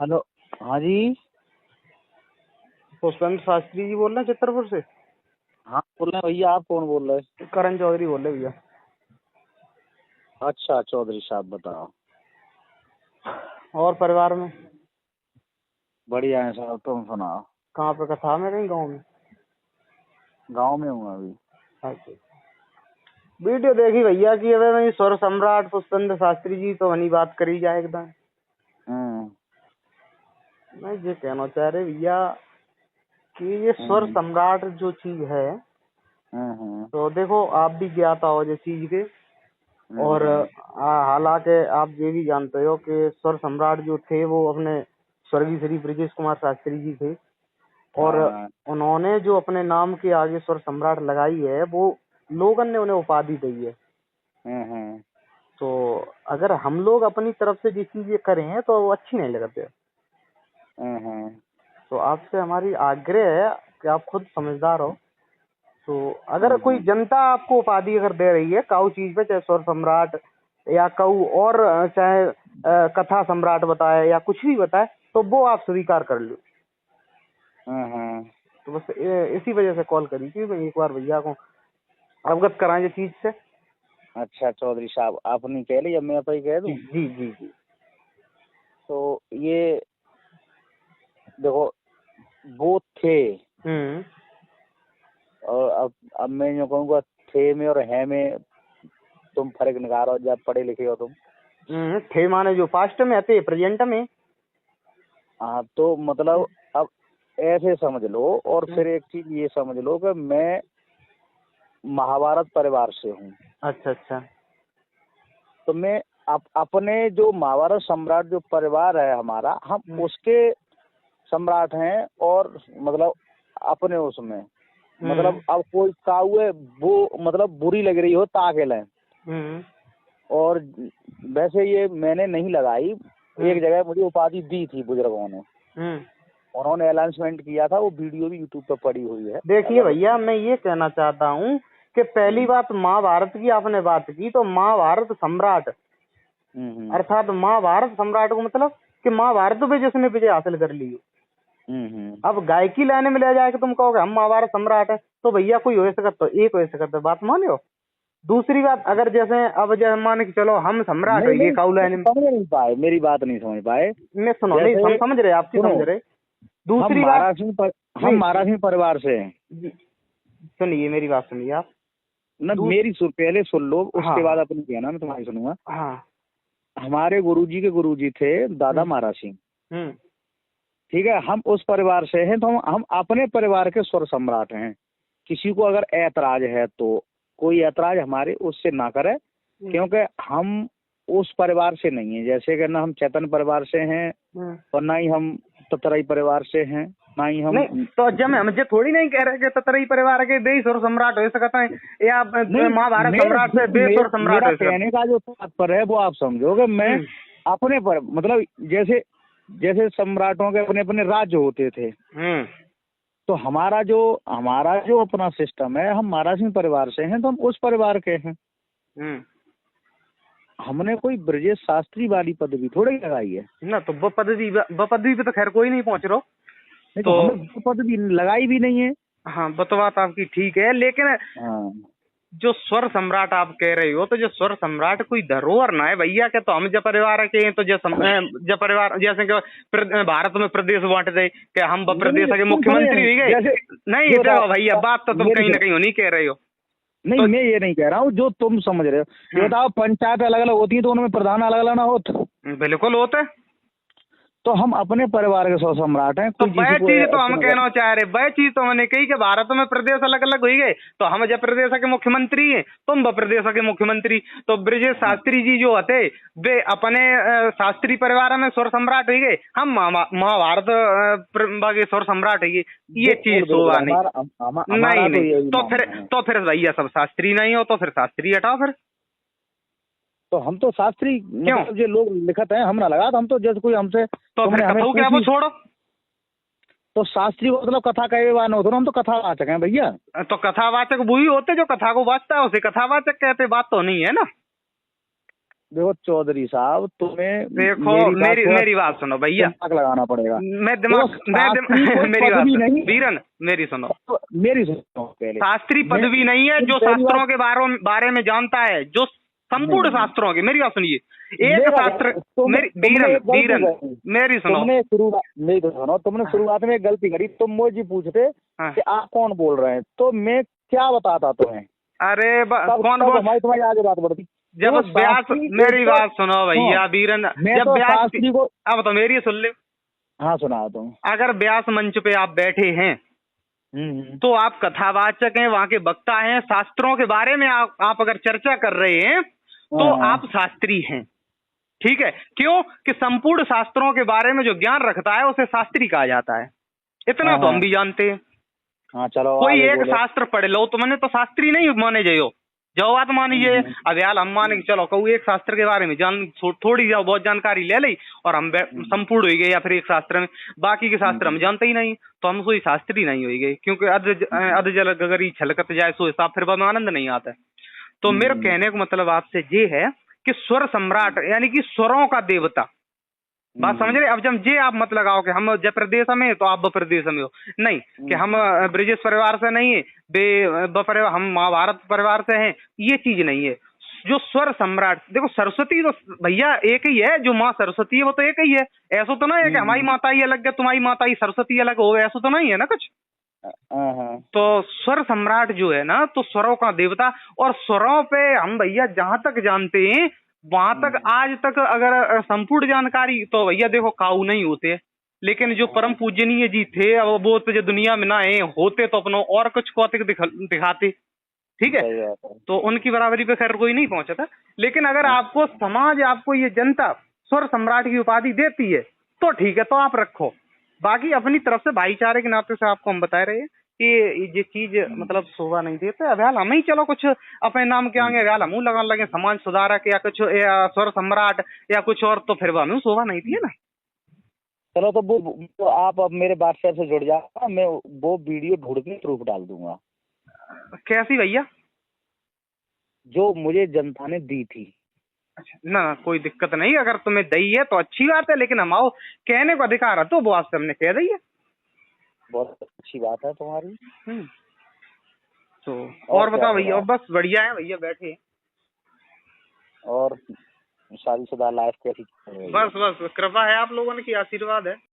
Hello. हाँ जी। पुष्पेंद्र शास्त्री जी बोल रहे हैं चित्रपुर से। हाँ बोल रहे हैं भैया, आप कौन बोल रहे हैं? करण चौधरी बोल रहे भैया। अच्छा चौधरी साहब, बताओ। और परिवार में बढ़िया है साहब, तुम सुनाओ। कहाँ पे कथा में कहीं गाँव में? गांव में हूँ अभी। अच्छा। वीडियो देखी भैया कि अबे मैं स्वर सम्राट पुष्पेंद्र शास्त्री जी तो वही बात करी जाए एकदम। हम्म मैं ये कहना चाह रहे भैया कि ये स्वर हम्म सम्राट जो चीज है, हम्म तो देखो आप भी ज्ञाता हो ये चीज के। और हम्म हालांकि आप ये भी जानते हो कि स्वर सम्राट जो थे वो अपने स्वर्गीय श्री ब्रजेश कुमार शास्त्री जी थे। और हाँ उन्होंने जो अपने नाम के आगे स्वर सम्राट लगाई है वो लोगन ने उन्हें उपाधि दी है। हम्म तो अगर हम लोग अपनी तरफ से ये चीजें करें तो वो अच्छी नहीं लगते। हम्म तो आपसे हमारी आग्रह है कि आप खुद समझदार हो। तो अगर कोई हम्म जनता आपको उपाधि अगर दे रही है काऊ चीज पे, चाहे स्वर सम्राट या काऊ और चाहे कथा सम्राट बताए या कुछ भी बताए, तो वो आप स्वीकार कर लो। हम्म तो बस इसी वजह से कॉल करी थी भाई, एक बार भैया को अवगत कराएं ये चीज से। अच्छा चौधरी साहब, आप नहीं कह रही, अब मैं पे कह जी दूं? जी जी जी। तो ये देखो, वो थे हम्म और अब मैं जो कहूँगा, थे में और है में तुम फर्क निकालो जब पढ़े लिखे हो तुम। थे माने जो पास्ट में थे प्रेजेंट में। हाँ तो मतलब अब ऐसे समझ लो, और हम्म, फिर एक चीज ये समझ लो कि मैं महाभारत परिवार से हूँ। अच्छा अच्छा। तो मैं अपने जो महाभारत सम्राट जो परिवार है हमारा, हम हम्म उसके सम्राट हैं। और मतलब अपने उसमें हम्म मतलब अब कोई काऊ है वो मतलब बुरी लग रही हो ताके लें। हम्म और वैसे ये मैंने नहीं लगाई, एक जगह मुझे उपाधि दी थी बुजुर्गों ने, हम्म। उन्होंने अनाउंसमेंट किया था, वो वीडियो भी यूट्यूब पर पड़ी हुई है देखिए अगर। भैया मैं ये कहना चाहता हूँ कि पहली बात महाभारत की आपने बात की, तो महाभारत सम्राट हम्म अर्थात महाभारत सम्राट को मतलब कि महाभारत पे जिसने विजय हासिल कर ली हो। हम्म अब गायकी लाने में ले जाए कि तुम कहोगे हम महाभारत सम्राट है, तो भैया कोई हो सकता तो एक हो सकता, बात मानो। दूसरी बात, अगर जैसे अब जैसे मान के चलो हम सम्राट हो नहीं गए नहीं, काऊ लाइन तुम में। समझ नहीं पाए, मेरी बात नहीं समझ पाए। मैं सुनो, नहीं जैसे हम समझ रहे, आपकी सुनो, समझ रहे। हम दूसरी बात, महाराष्ट्र हम नहीं महाराष्ट्र परिवार से हैं सुनिए मेरी बात सुनिए आप। ना। मेरी पहले सुन लो, हाँ उसके बाद हाँ अपनी कहना, मैं तुम्हारी सुनूंगा। हाँ। हमारे गुरुजी के गुरुजी थे दादा हम्म महाराज सिंह। हम्म ठीक है, हम उस परिवार से हैं, तो हम अपने परिवार के स्वर सम्राट हैं। किसी को अगर ऐतराज है तो कोई ऐतराज हमारे उससे ना करे, क्योंकि हम उस परिवार से नहीं है। जैसे कि ना हम चैतन्य परिवार से हैं, और ना ही हम ततरई परिवार से हैं, ना ही हम। नहीं तो जब हम मुझे थोड़ी नहीं कह रहे कि ततरई परिवार के देश और सम्राट हो सकता है या नहीं, महाभारत सम्राट से देश और सम्राट मेरा हो सकता कहने का जो तात्पर्य है वो आप समझोगे। मैं अपने पर मतलब जैसे जैसे सम्राटों के अपने अपने राज्य होते थे, तो हमारा जो अपना सिस्टम है, हम महाराज सिंह परिवार से हैं, तो हम उस परिवार के हैं। हमने कोई ब्रजेश शास्त्री वाली पदवी थोड़ी लगाई है ना। तो वो पदवी पे तो खैर कोई नहीं पहुंच रहा। नहीं, तो हमने वो पदवी लगाई भी नहीं है। हाँ वो तो बात आपकी ठीक है, लेकिन हाँ, जो स्वर सम्राट आप कह रहे हो, तो जो स्वर सम्राट कोई धरोहर ना है भैया के। तो हम जब परिवार के हैं तो जब परिवार जैसे कि भारत में प्रदेश बांट दे कि हम प्रदेश के मुख्यमंत्री हुई गए। नहीं देखो भैया, बात तो तुम कहीं ना कहीं नहीं कह रहे हो। नहीं तो मैं ये नहीं कह रहा हूँ जो तुम समझ रहे हो। ये बताओ, पंचायत अलग अलग होती है तो उनमें प्रधान अलग अलग ना हो? बिल्कुल होते। तो हम अपने परिवार के स्वर सम्राट हैं। तो कोई वह किसी को चीज तो हम कहना चाह रहे, वह चीज तो हमने कही कि भारत में प्रदेश अलग अलग हुई गए, तो हम जब प्रदेश के मुख्यमंत्री हैं, तुम प्रदेश के मुख्यमंत्री। तो ब्रजेश शास्त्री जी जो होते वे अपने शास्त्री परिवार में स्वर सम्राट हुई गए, हम महाभारत के स्वर सम्राट हुई। ये चीज शोभा नहीं। नहीं नहीं, तो फिर भैया सब शास्त्री नहीं हो, तो फिर शास्त्री हटाओ फिर। तो हम तो शास्त्री मतलब जो लोग लिखत हैं हम ना लगा, तो हम तो जैसे कोई हमसे तो फिर कथाऊ क्या वो छोड़ो। तो शास्त्री को मतलब कथा कहे हुआ न हो, तो हम तो कथावाचक हैं भैया। तो कथावाचक वही होते जो कथा को वाचता है, उसे कथावाचक कहते। बात तो नहीं है ना। देखो चौधरी साहब, तुम्हें देखो मेरी बात सुनो भैया, दिमाग लगाना पड़ेगा। मैं दिमाग मेरी बात नहीं, वीरन मेरी सुनो, तो मेरी सुनो पहले। शास्त्री पदवी नहीं है जो शास्त्रों के बारे में जानता है, जो संपूर्ण शास्त्रों के, मेरी बात सुनिए, एक शास्त्र वीरन मेरी सुनो, तुमने शुरुआत में एक गलती करी। तुम मुझे पूछते कि आप कौन बोल रहे हैं, तो मैं क्या बताता तुम्हें। अरे कौन तुम्हारी आगे बात बढ़ती। जब व्यास, मेरी बात सुनो भैया वीरन, जब व्यास को, अब तो मेरी सुन ले। हाँ सुना तुम। अगर व्यास मंच पे आप बैठे हैं तो आप कथावाचक हैं, वहाँ के वक्ता हैं, शास्त्रों के बारे में आप अगर चर्चा कर रहे हैं तो आप शास्त्री हैं, ठीक है। क्यों कि संपूर्ण शास्त्रों के बारे में जो ज्ञान रखता है उसे शास्त्री कहा जाता है, इतना तो हम भी जानते हैं। हाँ चलो, कोई एक शास्त्र पढ़ लो तो मैंने तो शास्त्री नहीं माने जाओ, जो बात मानिए। अब यार हम माने चलो कहूँ एक शास्त्र के बारे में थोड़ी बहुत जानकारी ले ली और हम संपूर्ण हो गए, या फिर एक शास्त्र में बाकी के शास्त्र हम जानते ही नहीं, तो हम कोई शास्त्री नहीं हो गए, क्योंकि अध जल गगरी छलकत जाए सो हिसाब, फिर वह आनंद नहीं आता है। तो मेरे कहने का मतलब आपसे ये है कि स्वर सम्राट यानी कि स्वरों का देवता, बात समझ रहे। अब जब ये आप मत लगाओ कि हम जय प्रदेश में तो आप ब प्रदेश में हो, नहीं कि हम ब्रिजेश परिवार से नहीं है, हम महाभारत परिवार से हैं, ये चीज नहीं है। जो स्वर सम्राट, देखो सरस्वती तो भैया एक ही है, जो माँ सरस्वती है वो तो एक ही है। ऐसा तो नहीं है कि हमारी माता ही अलग है, तुम्हारी माता ही सरस्वती अलग हो, ऐसा तो नहीं है ना कुछ। तो स्वर सम्राट जो है ना, तो स्वरों का देवता, और स्वरों पे हम भैया जहां तक जानते हैं वहां तक आज तक अगर संपूर्ण जानकारी तो भैया देखो काऊ नहीं होते, लेकिन जो परम पूजनीय जी थे अब वो तो जो दुनिया में ना है, होते तो अपनों और कुछ कौतिक दिखाते, ठीक है। तो उनकी बराबरी पे खैर कोई नहीं पहुंचा था, लेकिन अगर आपको समाज, आपको ये जनता स्वर सम्राट की उपाधि देती है तो ठीक है, तो आप रखो। बाकी अपनी तरफ से भाईचारे के नाते से आपको हम बता रहे हैं कि ये चीज मतलब शोभा नहीं देते। अब हम ही चलो कुछ अपने नाम के आगे हम लगाने लगे समाज सुधारक या कुछ या स्वर सम्राट या कुछ और, तो फिर वो हमें शोभा नहीं दी है ना। चलो तो वो आप अब मेरे व्हाट्सएप से जुड़ जाओ, मैं वो वीडियो ढूंढ के प्रूफ डाल दूंगा। कैसी भैया? जो मुझे जनता ने दी थी। अच्छा ना, कोई दिक्कत नहीं, अगर तुम्हें दी है तो अच्छी बात है, लेकिन हम आओ कहने को अधिकार है तो वो आपसे हमने कह दी है। बहुत अच्छी बात है तुम्हारी। तो और बताओ भैया? बस बढ़िया है भैया, बैठे। और शादीशुदा लाइफ कैसी? बस बस कृपा है आप लोगों की, आशीर्वाद है।